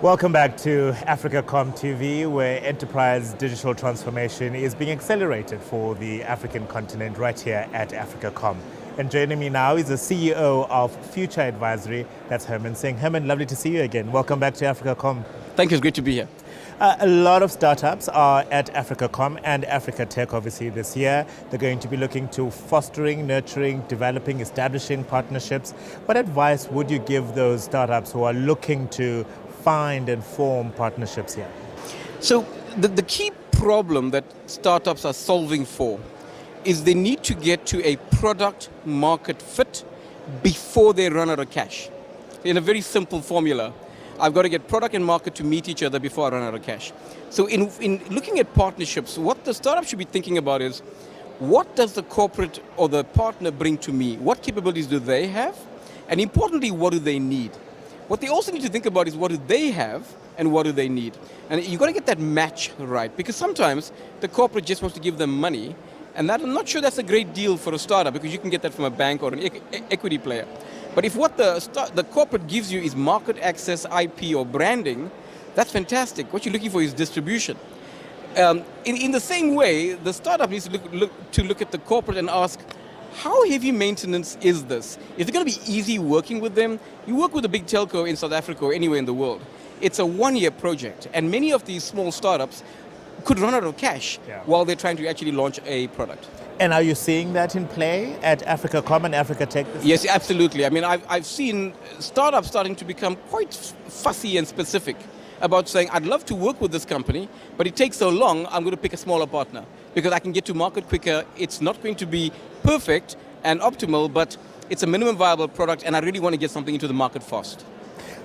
Welcome back to AfricaCom TV, where enterprise digital transformation is being accelerated for the African continent right here at AfricaCom. And joining me now is the CEO of Future Advisory, that's Herman Singh. Herman, lovely to see you again. Welcome back to AfricaCom. Thank you, it's great to be here. A lot of startups are at AfricaCom and Africa Tech obviously this year. They're going to be looking to fostering, nurturing, developing, establishing partnerships. What advice would you give those startups who are looking to find and form partnerships here? So the key problem that startups are solving for is they need to get to a product market fit before they run out of cash. In a very simple formula, I've got to get product and market to meet each other before I run out of cash. So in looking at partnerships, what the startup should be thinking about is, what does the corporate or the partner bring to me? What capabilities do they have? And importantly, what do they need? What they also need to think about is, what do they have and what do they need? And you've got to get that match right, because sometimes the corporate just wants to give them money, and that, I'm not sure that's a great deal for a startup, because you can get that from a bank or an equity player. But if what the corporate gives you is market access, IP or branding, that's fantastic. What you're looking for is distribution. In the same way, the startup needs to look at the corporate and ask, how heavy maintenance is this? Is it going to be easy working with them? You work with a big telco in South Africa or anywhere in the world. It's a one-year project, and many of these small startups could run out of cash while they're trying to actually launch a product. And are you seeing that in play at AfricaCom and Africa Tech? Yes, absolutely. I mean, I've seen startups starting to become quite fussy and specific about saying, I'd love to work with this company, but it takes so long, I'm going to pick a smaller partner because I can get to market quicker. It's not going to be perfect and optimal, but it's a minimum viable product, and I really want to get something into the market fast.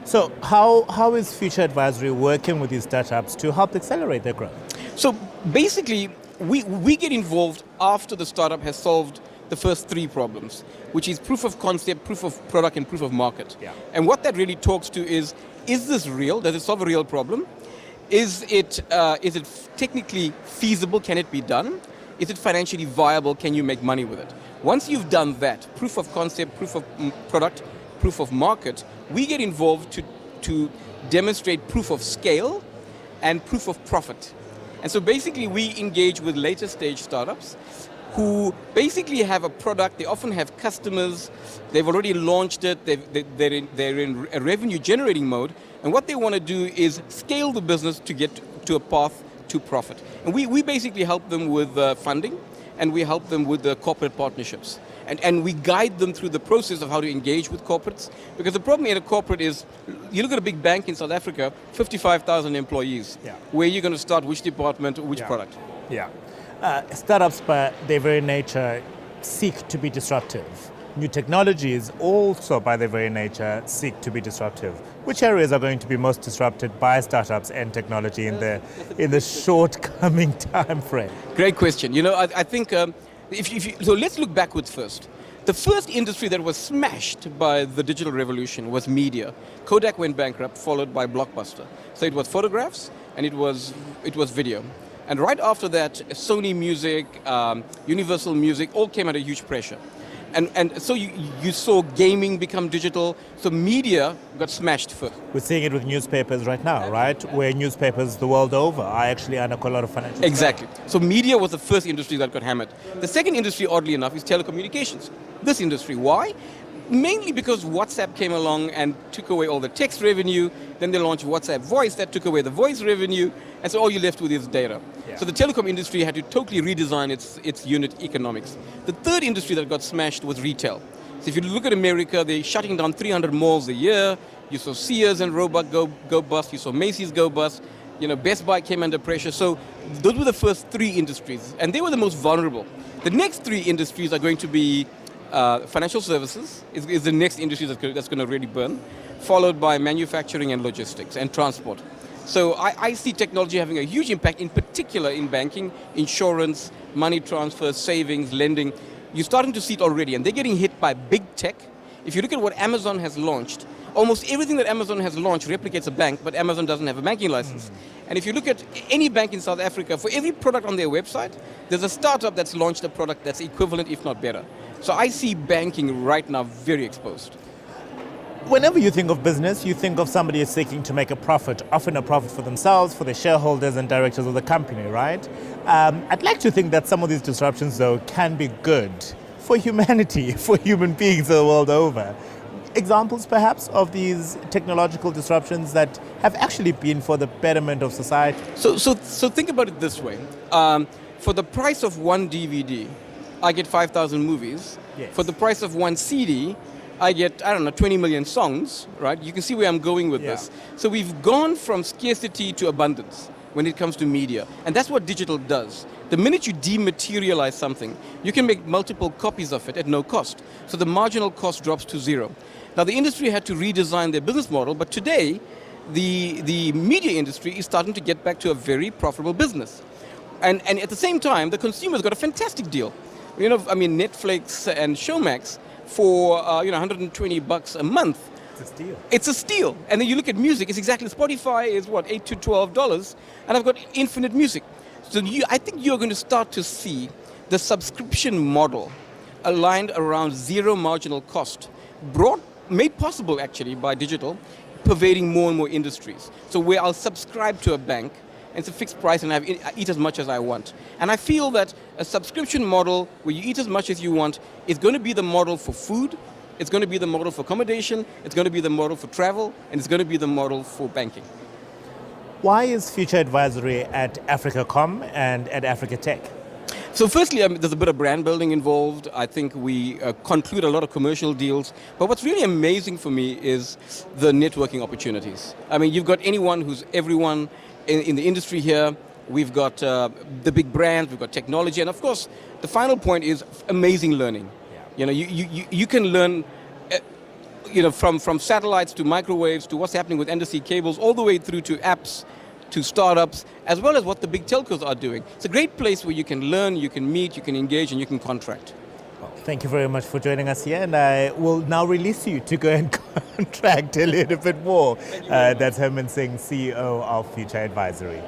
So how is Future Advisory working with these startups to help accelerate their growth? So basically, we get involved after the startup has solved the first three problems, which is proof of concept, proof of product, and proof of market. Yeah. And what that really talks to is this real? Does it solve a real problem? Is it technically feasible? Can it be done? Is it financially viable? Can you make money with it? Once you've done that, proof of concept, proof of product, proof of market, we get involved to demonstrate proof of scale and proof of profit. And so basically we engage with later stage startups who basically have a product, they often have customers, they've already launched it, they're in a revenue generating mode, and what they want to do is scale the business to get to a path to profit. And we basically help them with funding, and we help them with the corporate partnerships. And we guide them through the process of how to engage with corporates, because the problem in a corporate is, you look at a big bank in South Africa, 55,000 employees. Yeah. Where are you going to start, which department, which product? Yeah. Startups by their very nature seek to be disruptive. New technologies also by their very nature seek to be disruptive. Which areas are going to be most disrupted by startups and technology in the short coming time frame? Great question. You know, I think so let's look backwards first. The first industry that was smashed by the digital revolution was media. Kodak went bankrupt, followed by Blockbuster. So it was photographs and it was video. And right after that, Sony Music, Universal Music, all came under huge pressure. And so you saw gaming become digital, so media got smashed first. We're seeing it with newspapers right now, right? Where newspapers the world over are actually under quite a lot of financial Exactly. So media was the first industry that got hammered. The second industry, oddly enough, is telecommunications. This industry, why? Mainly because WhatsApp came along and took away all the text revenue, then they launched WhatsApp Voice, that took away the voice revenue, and so all you're left with is data. Yeah. So the telecom industry had to totally redesign its unit economics. The third industry that got smashed was retail. So if you look at America, they're shutting down 300 malls a year. You saw Sears and Roebuck go bust, you saw Macy's go bust, you know, Best Buy came under pressure. So those were the first three industries, and they were the most vulnerable. The next three industries are going to be financial services is the next industry that's going to really burn, followed by manufacturing and logistics and transport. So I see technology having a huge impact, in particular in banking, insurance, money transfer, savings, lending. You're starting to see it already, and they're getting hit by big tech. If you look at what Amazon has launched, almost everything that Amazon has launched replicates a bank, but Amazon doesn't have a banking license. And if you look at any bank in South Africa, for every product on their website, there's a startup that's launched a product that's equivalent, if not better. So I see banking right now very exposed. Whenever you think of business, you think of somebody seeking to make a profit, often a profit for themselves, for the shareholders and directors of the company, right? I'd like to think that some of these disruptions, though, can be good for humanity, for human beings the world over. Examples, perhaps, of these technological disruptions that have actually been for the betterment of society? So think about it this way. For the price of one DVD, I get 5,000 movies. Yes. For the price of one CD, I get, 20 million songs, right? You can see where I'm going with this. So we've gone from scarcity to abundance when it comes to media. And that's what digital does. The minute you dematerialize something, you can make multiple copies of it at no cost. So the marginal cost drops to zero. Now, the industry had to redesign their business model, but today, the media industry is starting to get back to a very profitable business. And at the same time, the consumer's got a fantastic deal. Netflix and Showmax for $120 a month. It's a steal. It's a steal. And then you look at music, it's exactly, Spotify is what, $8 to $12, and I've got infinite music. So I think you're going to start to see the subscription model aligned around zero marginal cost, made possible actually by digital, pervading more and more industries. So where I'll subscribe to a bank, and it's a fixed price and I eat as much as I want. And I feel that a subscription model where you eat as much as you want is going to be the model for food, it's going to be the model for accommodation, it's going to be the model for travel, and it's going to be the model for banking. Why is Future Advisory at AfricaCom and at Africa Tech? So firstly, there's a bit of brand building involved. I think we conclude a lot of commercial deals. But what's really amazing for me is the networking opportunities. I mean, you've got everyone in the industry here. We've got the big brands, we've got technology. And of course, the final point is amazing learning. Yeah. You can learn from satellites to microwaves to what's happening with undersea cables, all the way through to apps, to startups, as well as what the big telcos are doing. It's a great place where you can learn, you can meet, you can engage, and you can contract. Well, thank you very much for joining us here, and I will now release you to go and contract a little bit more. That's Herman Singh, CEO of Future Advisory.